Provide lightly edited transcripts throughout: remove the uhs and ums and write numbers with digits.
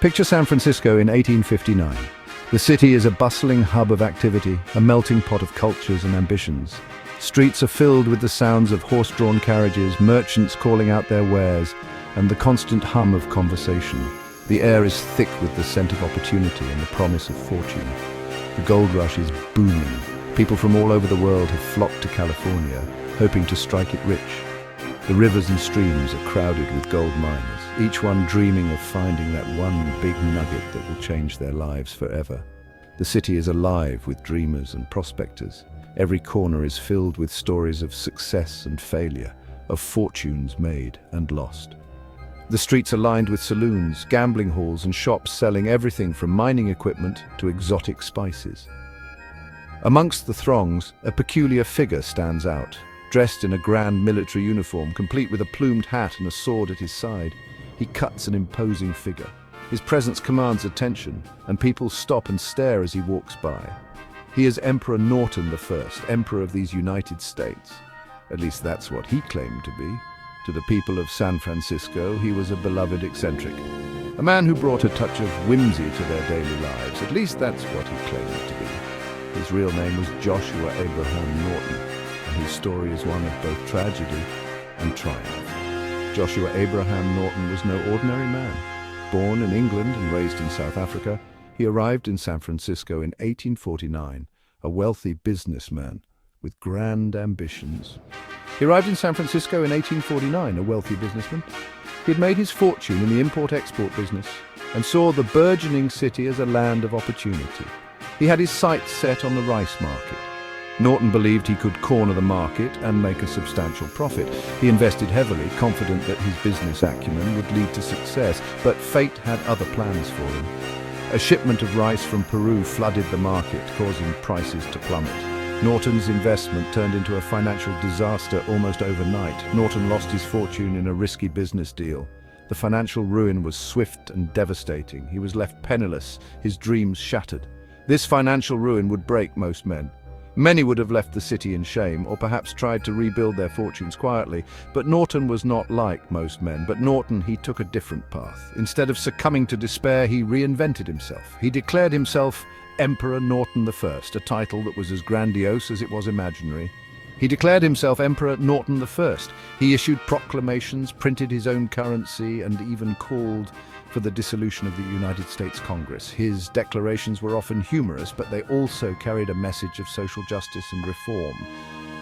Picture San Francisco in 1859. The city is a bustling hub of activity, a melting pot of cultures and ambitions. Streets are filled with the sounds of horse-drawn carriages, merchants calling out their wares, and the constant hum of conversation. The air is thick with the scent of opportunity and the promise of fortune. The gold rush is booming. People from all over the world have flocked to California, hoping to strike it rich. The rivers and streams are crowded with gold miners, each one dreaming of finding that one big nugget that will change their lives forever. The city is alive with dreamers and prospectors. Every corner is filled with stories of success and failure, of fortunes made and lost. The streets are lined with saloons, gambling halls, and shops selling everything from mining equipment to exotic spices. Amongst the throngs, a peculiar figure stands out. Dressed in a grand military uniform, complete with a plumed hat and a sword at his side, he cuts an imposing figure. His presence commands attention, and people stop and stare as he walks by. He is Emperor Norton I, Emperor of these United States. At least that's what he claimed to be. To the people of San Francisco, he was a beloved eccentric. A man who brought a touch of whimsy to their daily lives. At least that's what he claimed to be. His real name was Joshua Abraham Norton, and his story is one of both tragedy and triumph. Joshua Abraham Norton was no ordinary man. Born in England and raised in South Africa, he arrived in San Francisco in 1849, a wealthy businessman with grand ambitions. He arrived in San Francisco in 1849, a wealthy businessman. He had made his fortune in the import-export business and saw the burgeoning city as a land of opportunity. He had his sights set on the rice market. Norton believed he could corner the market and make a substantial profit. He invested heavily, confident that his business acumen would lead to success, but fate had other plans for him. A shipment of rice from Peru flooded the market, causing prices to plummet. Norton's investment turned into a financial disaster almost overnight. Norton lost his fortune in a risky business deal. The financial ruin was swift and devastating. He was left penniless, his dreams shattered. This financial ruin would break most men. Many would have left the city in shame, or perhaps tried to rebuild their fortunes quietly. But Norton was not like most men. But Norton, he took a different path. Instead of succumbing to despair, he reinvented himself. He declared himself Emperor Norton I, a title that was as grandiose as it was imaginary. He declared himself Emperor Norton I. He issued proclamations, printed his own currency, and even called for the dissolution of the United States Congress. His declarations were often humorous, but they also carried a message of social justice and reform.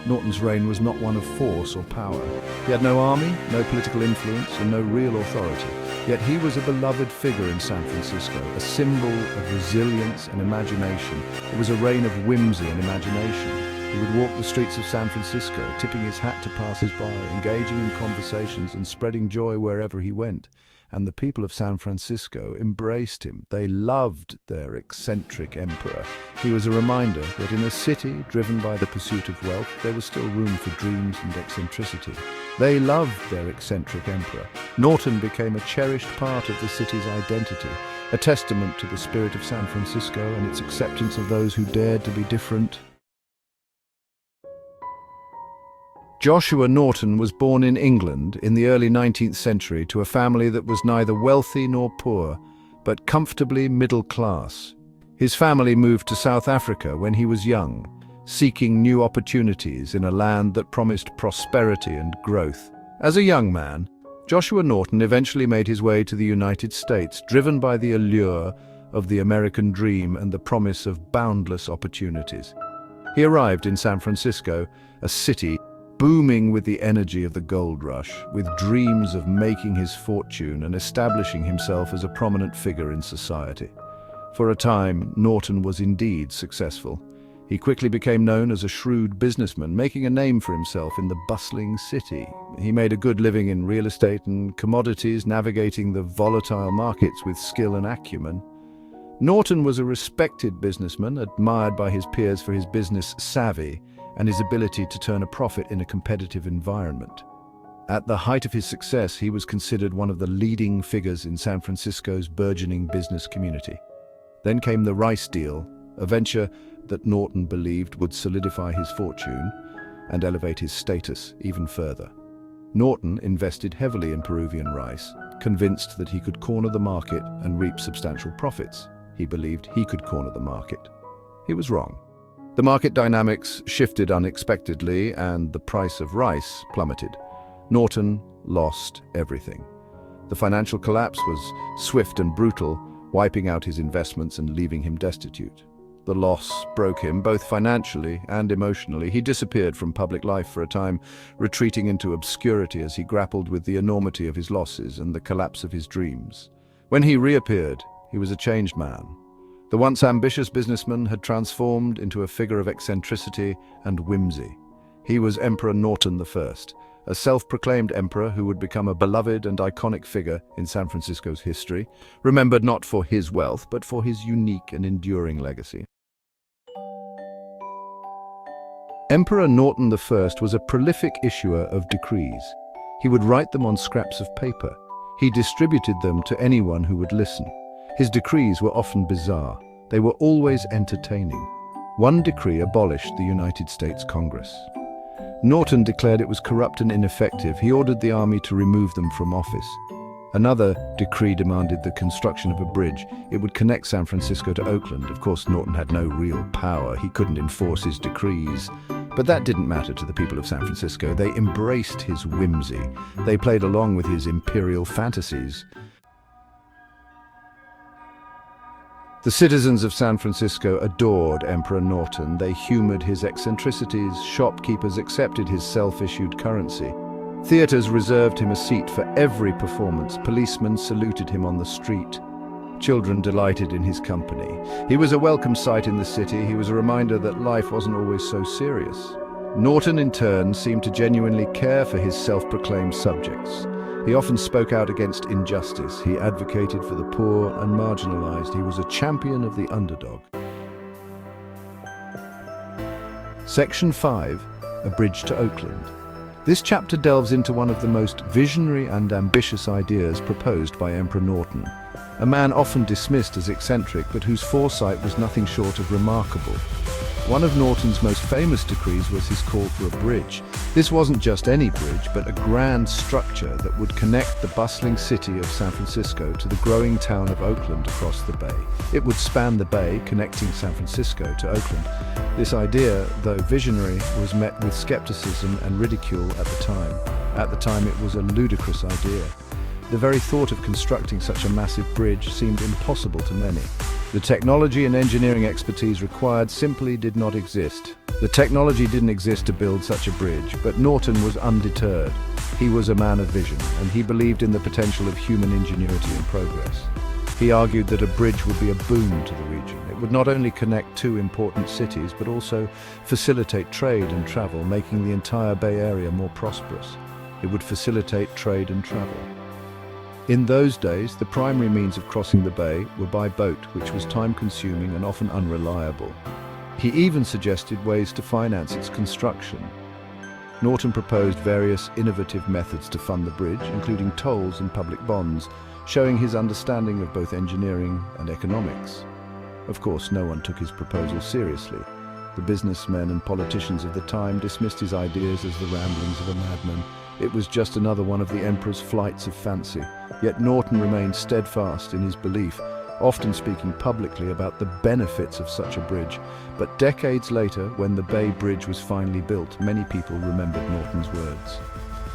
Norton's reign was not one of force or power. He had no army, no political influence, and no real authority. Yet he was a beloved figure in San Francisco, a symbol of resilience and imagination. It was a reign of whimsy and imagination. He would walk the streets of San Francisco, tipping his hat to passers-by, engaging in conversations and spreading joy wherever he went. And the people of San Francisco embraced him. They loved their eccentric emperor. He was a reminder that in a city driven by the pursuit of wealth, there was still room for dreams and eccentricity. They loved their eccentric emperor. Norton became a cherished part of the city's identity, a testament to the spirit of San Francisco and its acceptance of those who dared to be different. Joshua Norton was born in England in the early 19th century to a family that was neither wealthy nor poor, but comfortably middle class. His family moved to South Africa when he was young, seeking new opportunities in a land that promised prosperity and growth. As a young man, Joshua Norton eventually made his way to the United States, driven by the allure of the American dream and the promise of boundless opportunities. He arrived in San Francisco, a city booming with the energy of the gold rush, with dreams of making his fortune and establishing himself as a prominent figure in society. For a time, Norton was indeed successful. He quickly became known as a shrewd businessman, making a name for himself in the bustling city. He made a good living in real estate and commodities, navigating the volatile markets with skill and acumen. Norton was a respected businessman, admired by his peers for his business savvy and his ability to turn a profit in a competitive environment. At the height of his success, he was considered one of the leading figures in San Francisco's burgeoning business community. Then came the rice deal, a venture that Norton believed would solidify his fortune and elevate his status even further. Norton invested heavily in Peruvian rice, convinced that he could corner the market and reap substantial profits. He believed he could corner the market. He was wrong. The market dynamics shifted unexpectedly and the price of rice plummeted. Norton lost everything. The financial collapse was swift and brutal, wiping out his investments and leaving him destitute. The loss broke him both financially and emotionally. He disappeared from public life for a time, retreating into obscurity as he grappled with the enormity of his losses and the collapse of his dreams. When he reappeared, he was a changed man. The once ambitious businessman had transformed into a figure of eccentricity and whimsy. He was Emperor Norton I, a self-proclaimed emperor who would become a beloved and iconic figure in San Francisco's history, remembered not for his wealth, but for his unique and enduring legacy. Emperor Norton I was a prolific issuer of decrees. He would write them on scraps of paper. He distributed them to anyone who would listen. His decrees were often bizarre. They were always entertaining. One decree abolished the United States Congress. Norton declared it was corrupt and ineffective. He ordered the army to remove them from office. Another decree demanded the construction of a bridge. It would connect San Francisco to Oakland. Of course, Norton had no real power. He couldn't enforce his decrees. But that didn't matter to the people of San Francisco. They embraced his whimsy. They played along with his imperial fantasies. The citizens of San Francisco adored Emperor Norton. They humored his eccentricities. Shopkeepers accepted his self-issued currency. Theaters reserved him a seat for every performance. Policemen saluted him on the street. Children delighted in his company. He was a welcome sight in the city. He was a reminder that life wasn't always so serious. Norton, in turn, seemed to genuinely care for his self-proclaimed subjects. He often spoke out against injustice. He advocated for the poor and marginalized. He was a champion of the underdog. Section 5, A Bridge to Oakland. This chapter delves into one of the most visionary and ambitious ideas proposed by Emperor Norton, a man often dismissed as eccentric but whose foresight was nothing short of remarkable. One of Norton's most famous decrees was his call for a bridge. This wasn't just any bridge, but a grand structure that would connect the bustling city of San Francisco to the growing town of Oakland across the bay. It would span the bay, connecting San Francisco to Oakland. This idea, though visionary, was met with skepticism and ridicule at the time. At the time, it was a ludicrous idea. The very thought of constructing such a massive bridge seemed impossible to many. The technology and engineering expertise required simply did not exist. The technology didn't exist to build such a bridge, but Norton was undeterred. He was a man of vision, and he believed in the potential of human ingenuity and progress. He argued that a bridge would be a boon to the region. It would not only connect two important cities, but also facilitate trade and travel, making the entire Bay Area more prosperous. It would facilitate trade and travel. In those days, the primary means of crossing the bay were by boat, which was time-consuming and often unreliable. He even suggested ways to finance its construction. Norton proposed various innovative methods to fund the bridge, including tolls and public bonds, showing his understanding of both engineering and economics. Of course, no one took his proposal seriously. The businessmen and politicians of the time dismissed his ideas as the ramblings of a madman. It was just another one of the emperor's flights of fancy. Yet Norton remained steadfast in his belief, often speaking publicly about the benefits of such a bridge. But decades later, when the Bay Bridge was finally built, many people remembered Norton's words.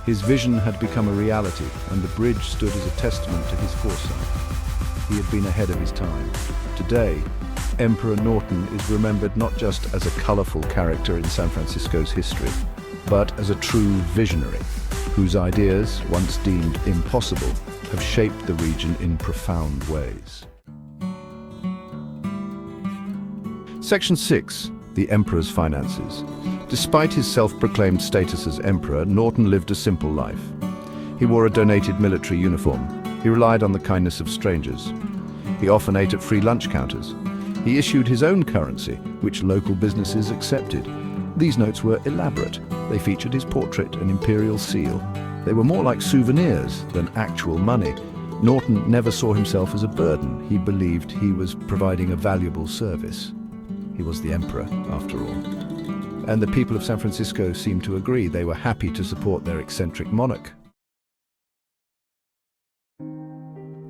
His vision had become a reality, and the bridge stood as a testament to his foresight. He had been ahead of his time. Today, Emperor Norton is remembered not just as a colorful character in San Francisco's history, but as a true visionary, whose ideas, once deemed impossible, have shaped the region in profound ways. Section 6. The Emperor's Finances. Despite his self-proclaimed status as emperor, Norton lived a simple life. He wore a donated military uniform. He relied on the kindness of strangers. He often ate at free lunch counters. He issued his own currency, which local businesses accepted. These notes were elaborate. They featured his portrait and imperial seal. They were more like souvenirs than actual money. Norton never saw himself as a burden. He believed he was providing a valuable service. He was the emperor, after all. And the people of San Francisco seemed to agree. They were happy to support their eccentric monarch.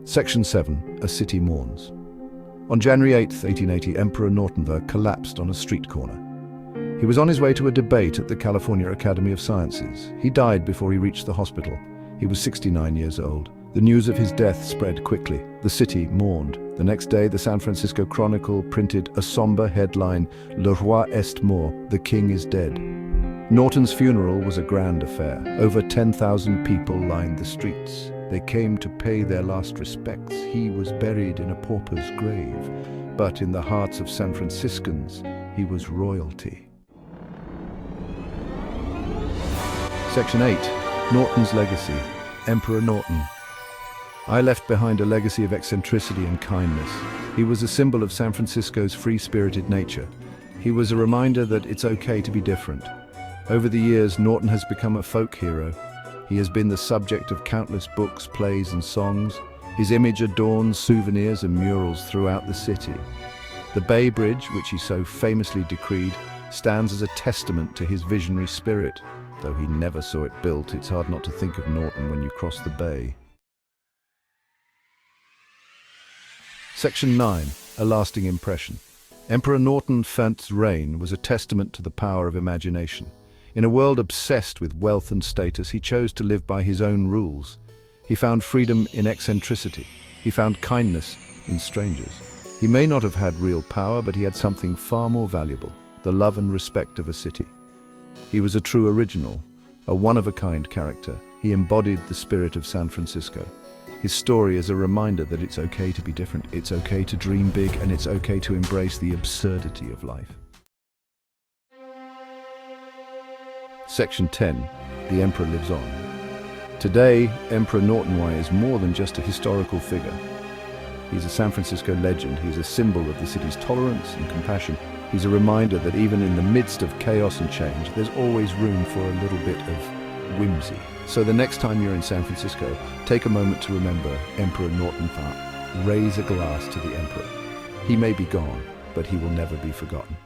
Section 7. A City Mourns. On January 8, 1880, Emperor Norton I collapsed on a street corner. He was on his way to a debate at the California Academy of Sciences. He died before he reached the hospital. He was 69 years old. The news of his death spread quickly. The city mourned. The next day, the San Francisco Chronicle printed a somber headline, "Le roi est mort, the king is dead." Norton's funeral was a grand affair. Over 10,000 people lined the streets. They came to pay their last respects. He was buried in a pauper's grave, but in the hearts of San Franciscans, he was royalty. Section 8. Norton's Legacy. Emperor Norton. I left behind a legacy of eccentricity and kindness. He was a symbol of San Francisco's free-spirited nature. He was a reminder that it's okay to be different. Over the years, Norton has become a folk hero. He has been the subject of countless books, plays, and songs. His image adorns souvenirs and murals throughout the city. The Bay Bridge, which he so famously decreed, stands as a testament to his visionary spirit. Though he never saw it built, it's hard not to think of Norton when you cross the bay. Section 9. A Lasting Impression. Emperor Norton I's reign was a testament to the power of imagination. In a world obsessed with wealth and status, he chose to live by his own rules. He found freedom in eccentricity. He found kindness in strangers. He may not have had real power, but he had something far more valuable: the love and respect of a city. He was a true original, a one-of-a-kind character. He embodied the spirit of San Francisco. His story is a reminder that it's okay to be different, it's okay to dream big, and it's okay to embrace the absurdity of life. Section 10. The Emperor Lives On. Today, Emperor Norton I is more than just a historical figure. He's a San Francisco legend. He's a symbol of the city's tolerance and compassion. He's a reminder that even in the midst of chaos and change, there's always room for a little bit of whimsy. So the next time you're in San Francisco, take a moment to remember Emperor Norton I. Raise a glass to the Emperor. He may be gone, but he will never be forgotten.